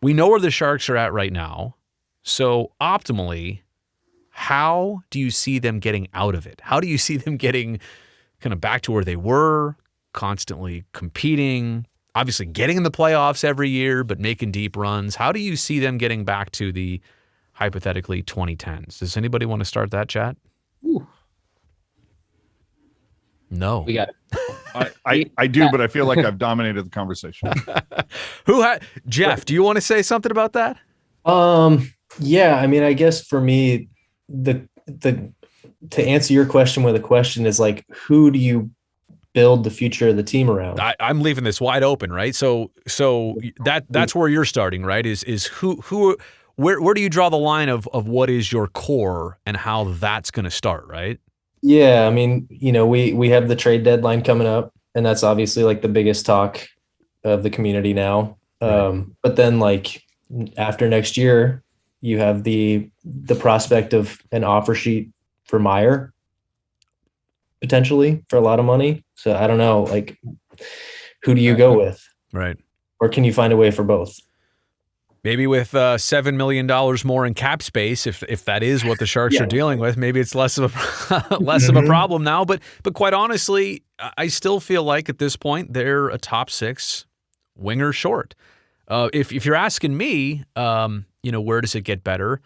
we know where the Sharks are at right now. So optimally, how do you see them getting out of it? How do you see them getting kind of back to where they were, constantly competing, obviously getting in the playoffs every year, but making deep runs? How do you see them getting back to the hypothetically 2010s? Does anybody want to start that chat? Ooh. No. We got it. I do, but I feel like I've dominated the conversation. Jeff, do you want to say something about that? Yeah, I mean, I guess for me, the to answer your question with a question is like, who do you build the future of the team around? I'm leaving this wide open, right? So that's where you're starting, right? Is who where do you draw the line of what is your core and how that's going to start, right? Yeah, I mean, we have the trade deadline coming up, and that's obviously like the biggest talk of the community now. Right. But then like after next year, you have the prospect of an offer sheet for Meyer potentially for a lot of money. So I don't know, like, who do you go with? Right. Or can you find a way for both? Maybe with $7 million more in cap space, if that is what the Sharks are dealing with, maybe it's less of a problem now. But quite honestly, I still feel like at this point they're a top 6 winger short. If you're asking me, where does it get better?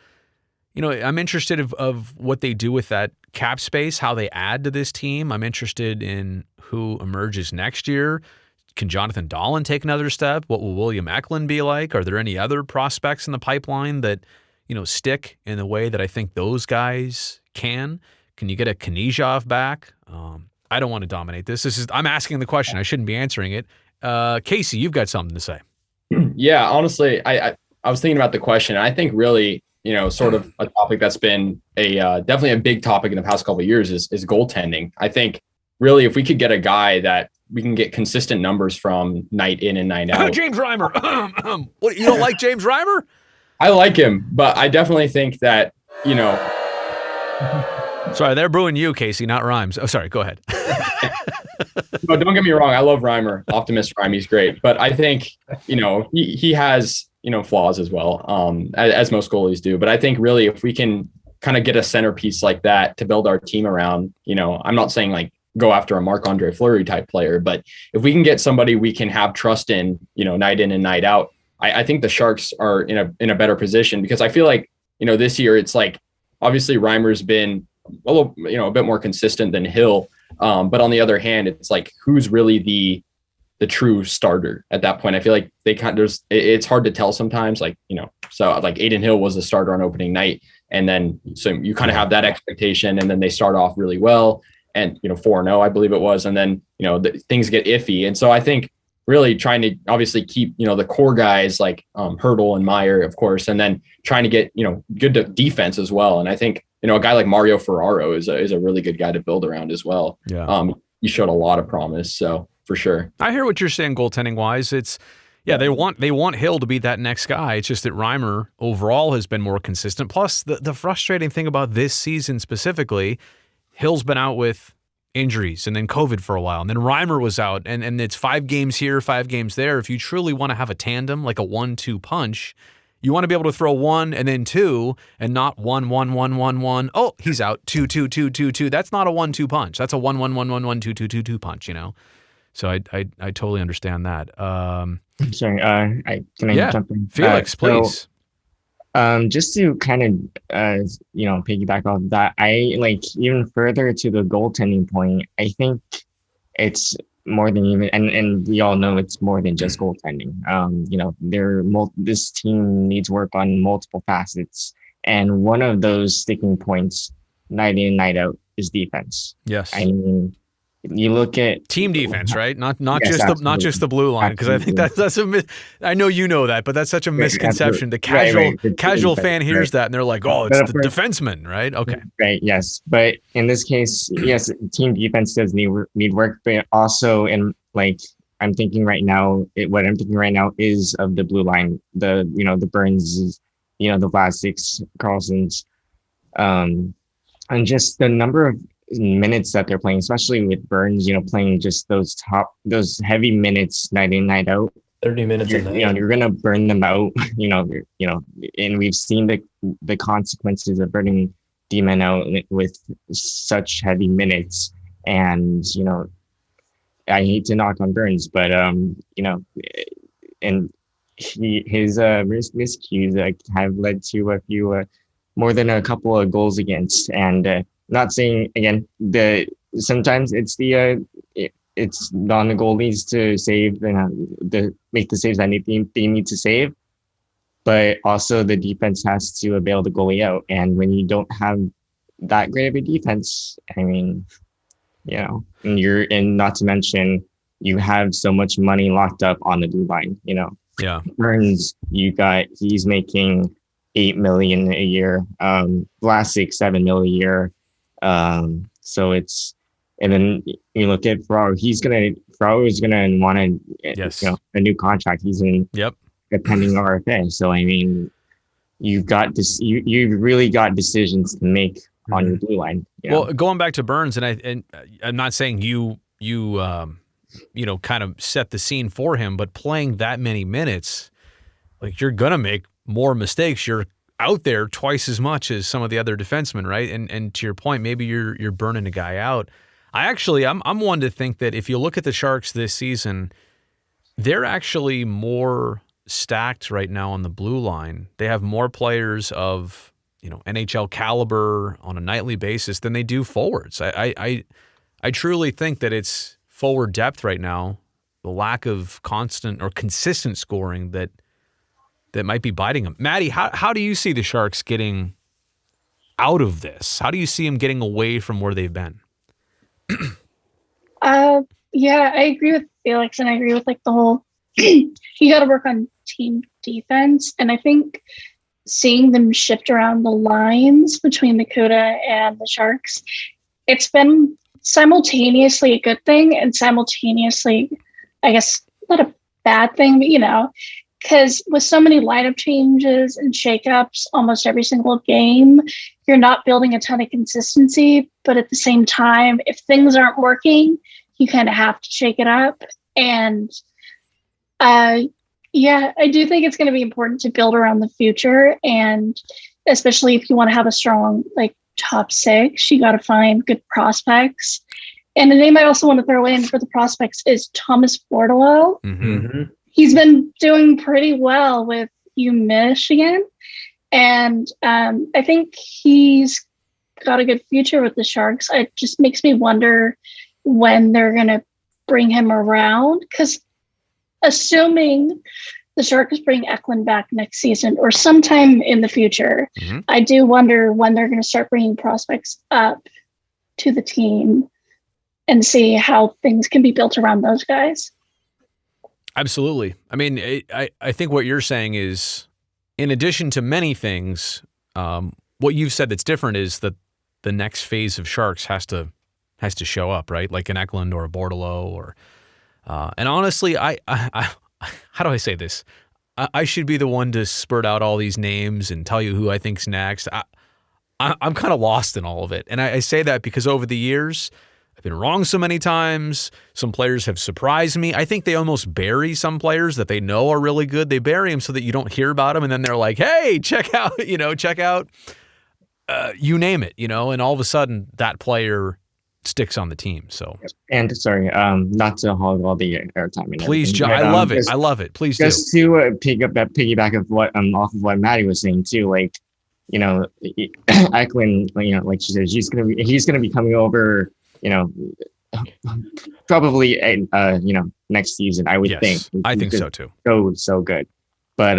I'm interested of what they do with that cap space, how they add to this team. I'm interested in who emerges next year. Can Jonathan Dahlen take another step? What will William Eklund be like? Are there any other prospects in the pipeline that, stick in the way that I think those guys can? Can you get a Knyzhov back? I don't want to dominate this. I'm asking the question. I shouldn't be answering it. Casey, you've got something to say. Yeah, honestly, I was thinking about the question. I think really, sort of a topic that's been definitely a big topic in the past couple of years is goaltending. I think really if we could get a guy that we can get consistent numbers from night in and night out. James Reimer. What, you don't like James Reimer? I like him, but I definitely think that, Sorry, they're booing you, Casey, not Rhymes. Oh, sorry, go ahead. No, don't get me wrong. I love Reimer. Optimist Reimer, he's great. But I think, he has, flaws as well, as most goalies do. But I think really if we can kind of get a centerpiece like that to build our team around, I'm not saying like go after a Marc-Andre Fleury type player, but if we can get somebody we can have trust in, night in and night out, I think the Sharks are in a better position because I feel like, this year it's like, obviously Reimer's been a little, a bit more consistent than Hill. But on the other hand, it's like, who's really the true starter at that point? I feel like it's hard to tell sometimes, like, so like Adin Hill was the starter on opening night. And then, so you kind of have that expectation and then they start off really well and, 4-0, I believe it was. And then, things get iffy. And so I think really trying to obviously keep, the core guys like Hertl and Meyer, of course, and then trying to get, good defense as well. And I think, a guy like Mario Ferraro is a really good guy to build around as well. Yeah. He showed a lot of promise. So for sure. I hear what you're saying goaltending wise. They want Hill to be that next guy. It's just that Reimer overall has been more consistent. Plus the frustrating thing about this season specifically, Hill's been out with injuries and then COVID for a while. And then Reimer was out and it's 5 games here, 5 games there. If you truly want to have a tandem, like a 1-2 punch, you want to be able to throw 1 and then 2 and not 1-1-1-1-1. Oh, he's out. 2-2-2-2-2. That's not a 1-2 punch. That's a 1-1-1-1-1-2-2-2-2 punch, So I totally understand that. Sorry, can I jump in? Felix, please. Just to kind of, piggyback off that, I like even further to the goaltending point, I think it's more than even, and we all know it's more than just goaltending. This team needs work on multiple facets. And one of those sticking points, night in, night out, is defense. Yes. I mean, you look at team defense, right? Not Yes, just the blue line, because I think that's I know you know that, but that's such a misconception. The casual fan hears that and they're like, oh, it's the defenseman, right? Okay, right, yes, but in this case, yes, team defense does need work, but also in like I'm thinking right now, what I'm thinking right now is of the blue line, the Burns, the Vlasics, Carlsons, and just the number of minutes that they're playing, especially with Burns, playing just those heavy minutes night in, night out. 30 minutes a night. you're gonna burn them out. And we've seen the consequences of burning D-men out with such heavy minutes. And I hate to knock on Burns, but and his miscues have led to a few more than a couple of goals against. And not saying again sometimes it's it's on the goalies to save and make the saves that they need to save, but also the defense has to bail the goalie out. And when you don't have that great of a defense, I mean, and not to mention you have so much money locked up on the blue line. Yeah. Burns, he's making $8 million a year. Vlasic $7 million a year. So it's, and then you look at Ferraro. Ferraro is gonna want a new contract. He's in a pending RFA. So I mean, you've got this. You've really got decisions to make on your blue line. Well, going back to Burns, and I'm not saying you kind of set the scene for him, but playing that many minutes, like you're gonna make more mistakes. You're out there twice as much as some of the other defensemen, right? And to your point, maybe you're burning a guy out. I'm one to think that if you look at the Sharks this season, they're actually more stacked right now on the blue line. They have more players of NHL caliber on a nightly basis than they do forwards. I truly think that it's forward depth right now, the lack of constant or consistent scoring that might be biting them. Maddie, how do you see the Sharks getting out of this? How do you see them getting away from where they've been? Yeah, I agree with Felix, and I agree with the whole you got to work on team defense. And I think seeing them shift around the lines between the Coda and the Sharks, it's been simultaneously a good thing and simultaneously, I guess, not a bad thing, but because with so many lineup changes and shakeups almost every single game, you're not building a ton of consistency. But at the same time, if things aren't working, you kind of have to shake it up. And I do think it's going to be important to build around the future. And especially if you want to have a strong top six, you got to find good prospects. And the name I also want to throw in for the prospects is Thomas Bordeleau. Mm-hmm. He's been doing pretty well with Michigan. And I think he's got a good future with the Sharks. It just makes me wonder when they're going to bring him around. Because assuming the Sharks bring Eklund back next season or sometime in the future, I do wonder when they're going to start bringing prospects up to the team and see how things can be built around those guys. Absolutely. I mean, I think what you're saying is, in addition to many things, what you've said that's different is that the next phase of Sharks has to show up, right? Like an Eklund or a Bordeleau, or and honestly, I how do I say this? I should be the one to spurt out all these names and tell you who I think's next. I'm kind of lost in all of it, and I say that because over the years, I've been wrong so many times. Some players have surprised me. I think they almost bury some players that they know are really good. They bury them so that you don't hear about them, and then they're like, "Hey, check out, you name it, and all of a sudden that player sticks on the team." So, and sorry, not to hog all the airtime. Please, John, I love it. I love it. Please just do. To piggyback of what off of what Maddie was saying too. Eklund, like she said, he's gonna be coming over. Probably next season, I would think. I think so too. So good. But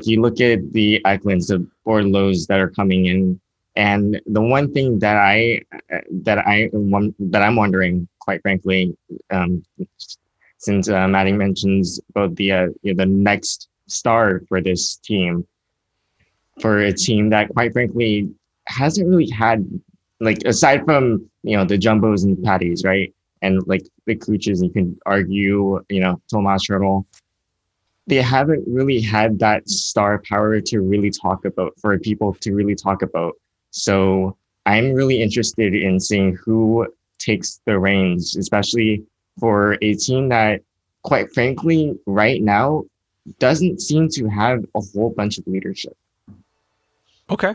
you look at the Eklunds, the Bordeleaus that are coming in, and the one thing that I'm wondering, quite frankly, since Maddie mentions about the next star for this team, for a team that quite frankly hasn't really had, aside from the Jumbos and Patties, right, and the Cooches, you can argue Tomas Hertl, they haven't really had that star power to really talk about, for people to really talk about. So I'm really interested in seeing who takes the reins, especially for a team that quite frankly, right now, doesn't seem to have a whole bunch of leadership. Okay.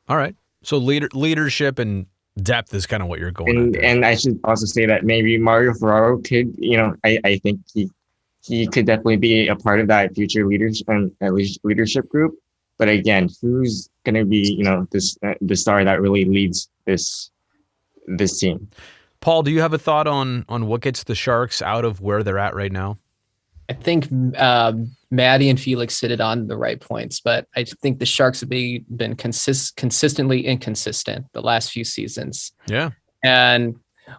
All right. So leadership and depth is kind of what you're going at there. And I should also say that maybe Mario Ferraro could, I think he could definitely be a part of that future leadership group. But again, who's going to be, the star that really leads this team? Paul, do you have a thought on what gets the Sharks out of where they're at right now? I think Maddie and Felix hit it on the right points, but I think the Sharks have been consistently inconsistent the last few seasons. Yeah. And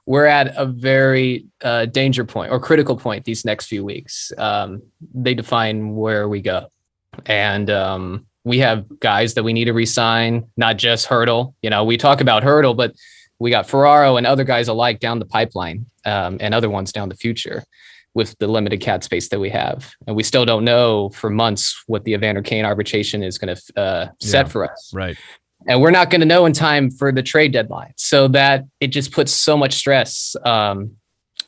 we're at a very danger point or critical point these next few weeks. They define where we go. And we have guys that we need to re-sign, not just Hertl. We talk about Hertl, but we got Ferraro and other guys alike down the pipeline and other ones down the future with the limited cap space that we have. And we still don't know for months what the Evander Kane arbitration is going to set for us. Right. And we're not going to know in time for the trade deadline. So that it just puts so much stress on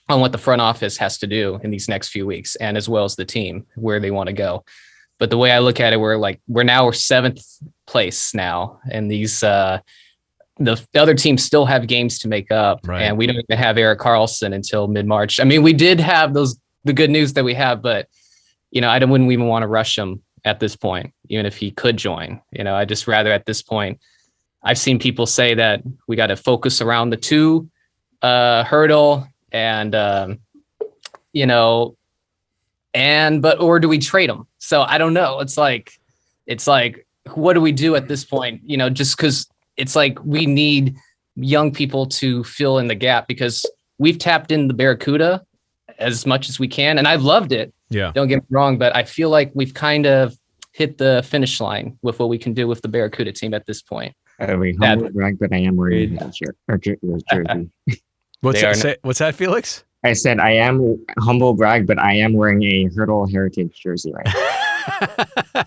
what the front office has to do in these next few weeks, and as well as the team, where they want to go. But the way I look at it, we're seventh place now. And these, the other teams still have games to make up, right. And we don't even have Erik Karlsson until mid-March. I mean, we did have the good news that we have, but I wouldn't even want to rush him at this point, even if he could join. I just rather at this point. I've seen people say that we got to focus around the two, Hertl and or do we trade him? So I don't know. It's like, what do we do at this point? Just because. It's like we need young people to fill in the gap, because we've tapped in the Barracuda as much as we can. And I've loved it. Yeah. Don't get me wrong, but I feel like we've kind of hit the finish line with what we can do with the Barracuda team at this point. Humble brag, but I am wearing that jersey. What's that, Felix? I said I am humble brag, but I am wearing a Hertl Heritage jersey right now.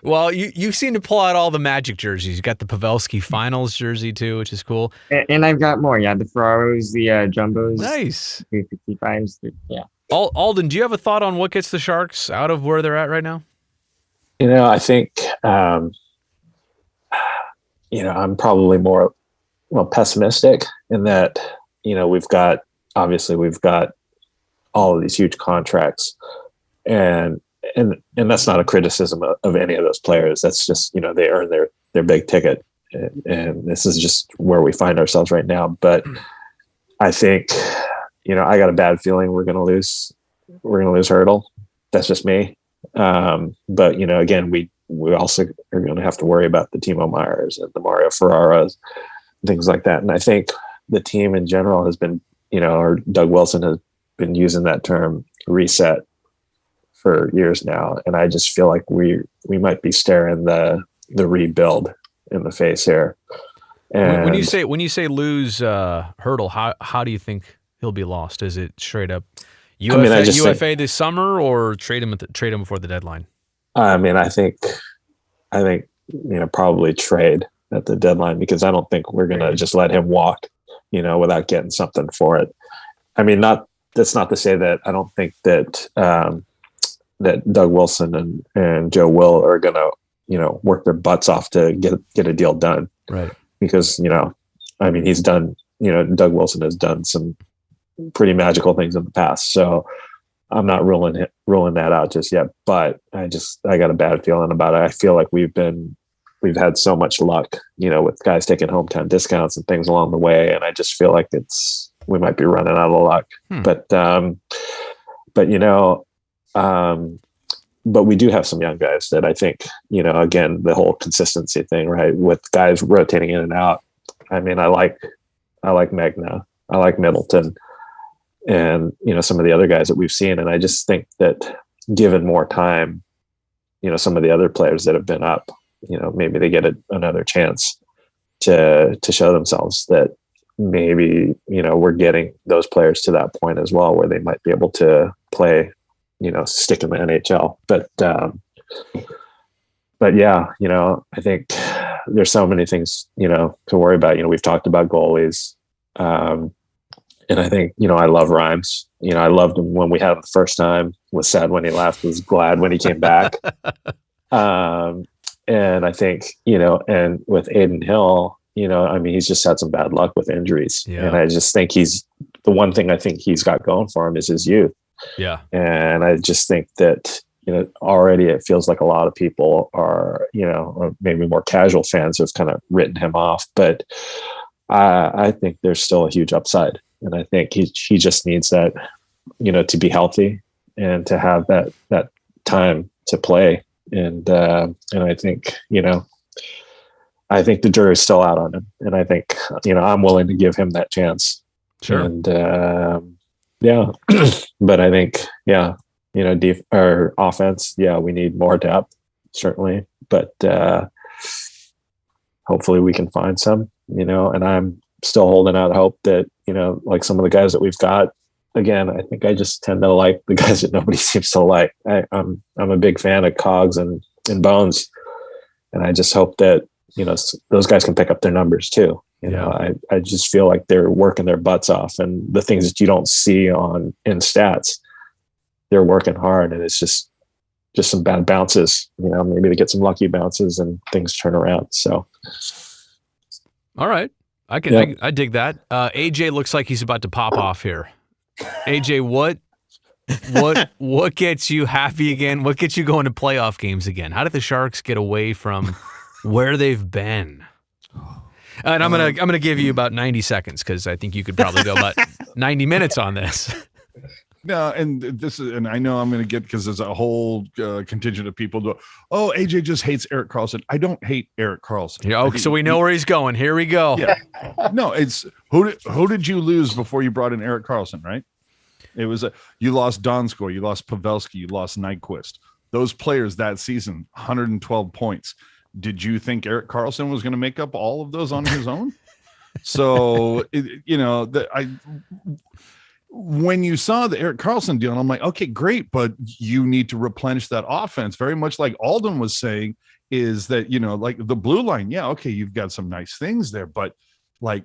Well, you seem to pull out all the Magic jerseys. You got the Pavelski Finals jersey too, which is cool. And I've got more. Yeah, the Ferraros, the Jumbos. Nice. 355s. Yeah. Alden, do you have a thought on what gets the Sharks out of where they're at right now? I think, I'm probably more pessimistic in that, we've got all of these huge contracts, and that's not a criticism of any of those players. That's just, they earn their big ticket. And this is just where we find ourselves right now. But I think, I got a bad feeling we're going to lose Hertl. That's just me. But, again, we also are going to have to worry about the Timo Meyers and the Mario Ferraros, things like that. And I think the team in general has been, or Doug Wilson has been using that term reset for years now, and I just feel like we might be staring the rebuild in the face here. And when you say lose Hertl, how do you think he'll be lost? Is it straight up UFA this summer, or trade him before the deadline? I think probably trade at the deadline, because I don't think we're gonna just let him walk, without getting something for it. That's not to say that I don't think that that Doug Wilson and Joe Will are going to, work their butts off to get a deal done. Right. Because, he's done, Doug Wilson has done some pretty magical things in the past. So I'm not ruling that out just yet, but I got a bad feeling about it. I feel like we've had so much luck, with guys taking hometown discounts and things along the way. And I just feel like we might be running out of luck, but we do have some young guys that I think, again, the whole consistency thing, right, with guys rotating in and out. I like Magna, I like Middleton, and some of the other guys that we've seen, and I just think that given more time, some of the other players that have been up, maybe they get another chance to show themselves. That maybe we're getting those players to that point as well, where they might be able to play, stick in the NHL. But yeah, I think there's so many things, to worry about. We've talked about goalies. I think, I love Rhymes. I loved him when we had him the first time, was sad when he left, was glad when he came back. And I think, and with Aiden Hill, he's just had some bad luck with injuries. Yeah. And I just think the one thing I think he's got going for him is his youth. Yeah. And I just think that, already it feels like a lot of people are, or maybe more casual fans have kind of written him off. But I think there's still a huge upside. And I think he just needs that, to be healthy and to have that time to play. And I think, I think the jury's still out on him. And I think, I'm willing to give him that chance. Sure. And but I think, our offense, we need more depth, certainly. But hopefully we can find some, and I'm still holding out hope that, like some of the guys that we've got, again, I think I just tend to like the guys that nobody seems to like. I'm a big fan of Cogs and Bones. And I just hope that, those guys can pick up their numbers too. I just feel like they're working their butts off, and the things that you don't see in stats, they're working hard, and it's just some bad bounces, maybe they get some lucky bounces and things turn around. So. All right. I dig that. AJ looks like he's about to pop off here. AJ, what gets you happy again? What gets you going to playoff games again? How did the Sharks get away from where they've been? And I'm gonna give you about 90 seconds because I think you could probably go about 90 minutes on this. No, and I know I'm going to get, because there's a whole contingent of people go, oh, AJ just hates Erik Karlsson. I don't hate Erik Karlsson. Yeah, so we know where he's going. Here we go. Yeah. No, it's who did you lose before you brought in Erik Karlsson, right? It was you lost Donskoi, you lost Pavelski, you lost Nyquist. Those players that season, 112 points. Did you think Erik Karlsson was going to make up all of those on his own? So, when you saw the Erik Karlsson deal, I'm like, okay, great, but you need to replenish that offense. Very much like Alden was saying, is that, like the blue line, yeah, okay, you've got some nice things there, but like,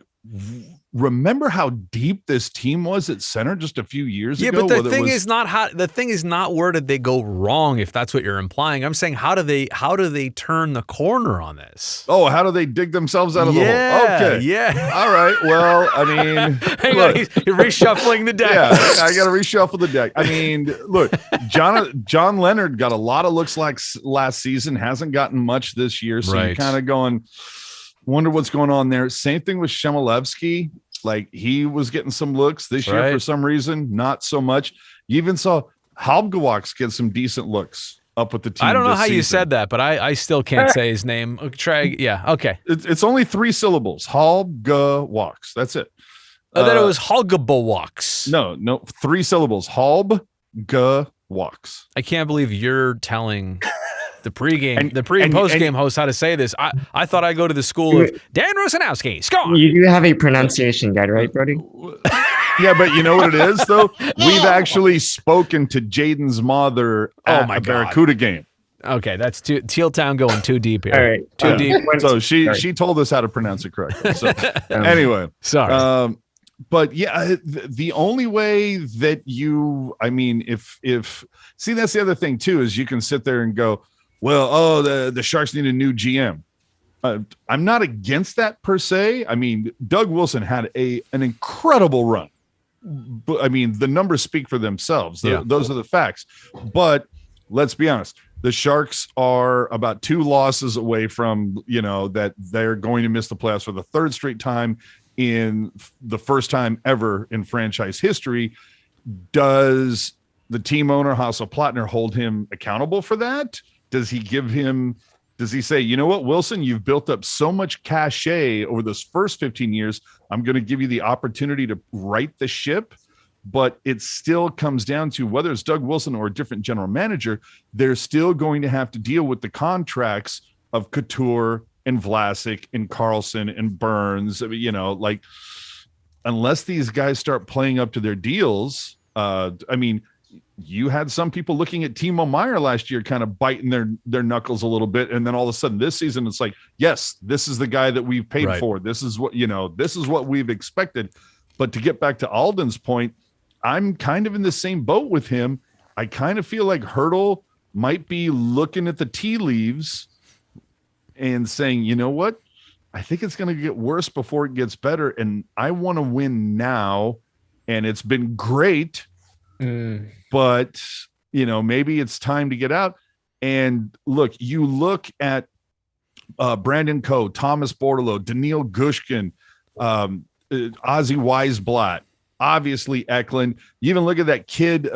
remember how deep this team was at center just a few years ago? Yeah, but the thing is not where did they go wrong, if that's what you're implying. I'm saying how do they turn the corner on this? Oh, how do they dig themselves out of the hole? Okay. Yeah. All right. Well, I mean, hang on, you're reshuffling the deck. Yeah, I got to reshuffle the deck. I mean, look, John Leonard got a lot of looks like last season, hasn't gotten much this year. So you're kind of going, wonder what's going on there. Same thing with Shemolevsky. Like, he was getting some looks this year for some reason, not so much. You even saw Halbgewachs get some decent looks up with the team. I don't know how you said that, but I still can't say his name. Try, yeah, okay. It's only 3 syllables. Halbgewachs. That's it. Then it was Halbgewachs. No, 3 syllables. Halbgewachs. I can't believe you're telling the pre and post-game host how to say this. I thought I'd go to the school of Dan Rusanowski. Score! You do have a pronunciation guide, right, Brody? Yeah, but you know what it is, though? We've actually spoken to Jaden's mother at a Barracuda game. Okay, that's Teal Town going too deep here. All right. Too deep. So she told us how to pronounce it correctly. So anyway. Sorry. But yeah, the only way that if see, that's the other thing too, is you can sit there and go, well, the Sharks need a new GM. I'm not against that per se. I mean, Doug Wilson had an incredible run. But I mean, the numbers speak for themselves. Those are the facts. But let's be honest. The Sharks are about 2 losses away from, that they're going to miss the playoffs for the 3rd straight time, in the first time ever in franchise history. Does the team owner, Hasso Plattner, hold him accountable for that? Does he say, you know what, Wilson, you've built up so much cachet over those first 15 years. I'm going to give you the opportunity to right the ship. But it still comes down to, whether it's Doug Wilson or a different general manager, they're still going to have to deal with the contracts of Couture and Vlasic and Karlsson and Burns. I mean, unless these guys start playing up to their deals, you had some people looking at Timo Meier last year kind of biting their knuckles a little bit. And then all of a sudden this season, it's like, yes, this is the guy that we've paid for. This is what, this is what we've expected. But to get back to Alden's point, I'm kind of in the same boat with him. I kind of feel like Hurdle might be looking at the tea leaves and saying, you know what? I think it's going to get worse before it gets better. And I want to win now. And it's been great, but maybe it's time to get out. And look, you look at Brandon Coe, Thomas Bordelot, Daniil Gushkin, Ozzy Weisblatt, obviously Eklund. You even look at that kid,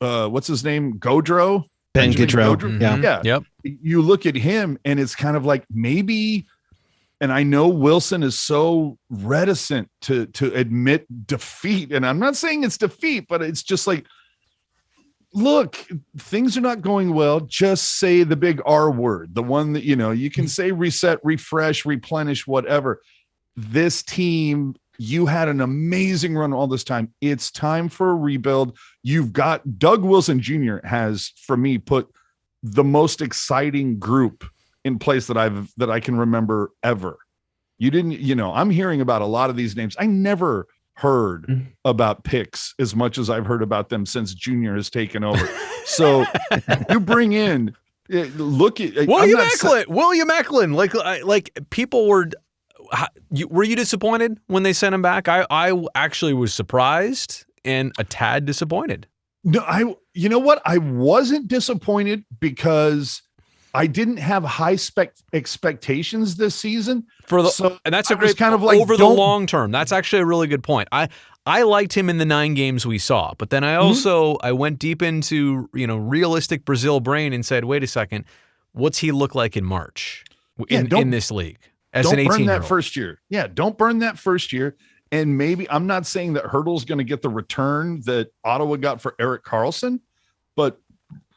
what's his name? Gaudreau? Ben Gaudreau. Mm-hmm. Yeah. Yep. You look at him and it's kind of like maybe, and I know Wilson is so reticent to admit defeat. And I'm not saying it's defeat, but it's just like, look, things are not going well. Just say the big R word, the one that, you can say reset, refresh, replenish, whatever. This team, you had an amazing run all this time. It's time for a rebuild. You've got Doug Wilson Jr. has, for me, put the most exciting group in place that I can remember ever. You didn't, I'm hearing about a lot of these names. I never heard about picks as much as I've heard about them since Junior has taken over. So you bring in, look at William Eklund. Like people were you disappointed when they sent him back? I actually was surprised and a tad disappointed. No, you know what? I wasn't disappointed because I didn't have high expectations this season. And that's a great kind of like over the long term. That's actually a really good point. I liked him in the 9 games we saw, but then I also I went deep into realistic Brazil brain and said, wait a second, what's he look like in March in this league as an 18-year-old? Don't burn that first year. Yeah, don't burn that first year. And maybe I'm not saying that Hurdle's going to get the return that Ottawa got for Erik Karlsson, but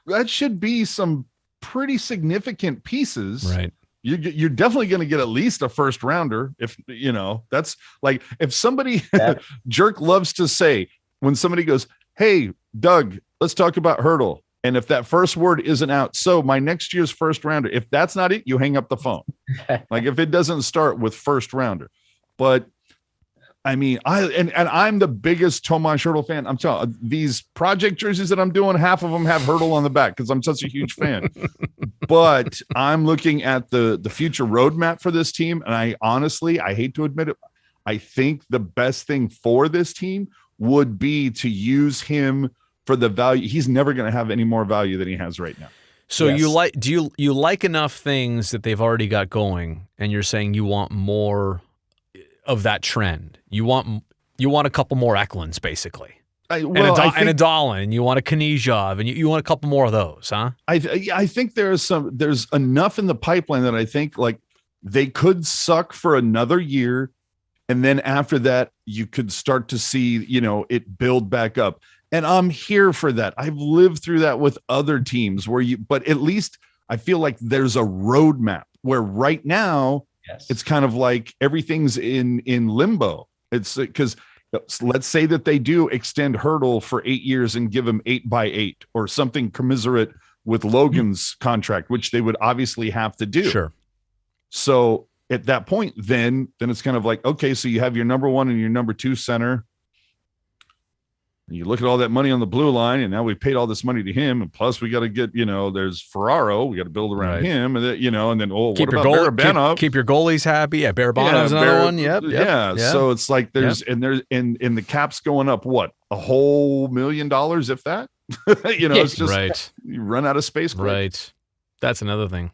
that should be some pretty significant pieces. Right. You're definitely going to get at least a first rounder. If that's like, if somebody Jerk loves to say when somebody goes, hey, Doug, let's talk about Hurdle. And if that first word isn't out, so my next year's first rounder, if that's not it, you hang up the phone. Like if it doesn't start with first rounder, but I mean, I'm the biggest Tomas Hurdle fan. I'm telling these project jerseys that I'm doing, half of them have Hurdle on the back because I'm such a huge fan. But I'm looking at the future roadmap for this team, and I hate to admit it, I think the best thing for this team would be to use him for the value. He's never going to have any more value than he has right now. So do you like enough things that they've already got going, and you're saying you want more of that trend? You want a couple more Eklunds, basically. And a Dahlin, you want a Knyzhov, and you want a couple more of those, huh? I think there's enough in the pipeline that I think like they could suck for another year, and then after that you could start to see it build back up. And I'm here for that. I've lived through that with other teams but at least I feel like there's a roadmap where right now it's kind of like everything's in limbo. It's because let's say that they do extend Hurdle for 8 years and give him 8x8 or something commiserate with Logan's contract, which they would obviously have to do. Sure. So at that point, then it's kind of like, okay, so you have your number 1 and your number 2 center. And you look at all that money on the blue line, and now we paid all this money to him, and plus we got to get, there's Ferraro, we got to build around him, and and then what about Barabanov? Keep your goalies happy. Yeah, Barabanov's another one. Yep. Yeah. So it's like there's and the cap's going up what, a whole $1 million if that. It's just right. You run out of space quick. Right. That's another thing.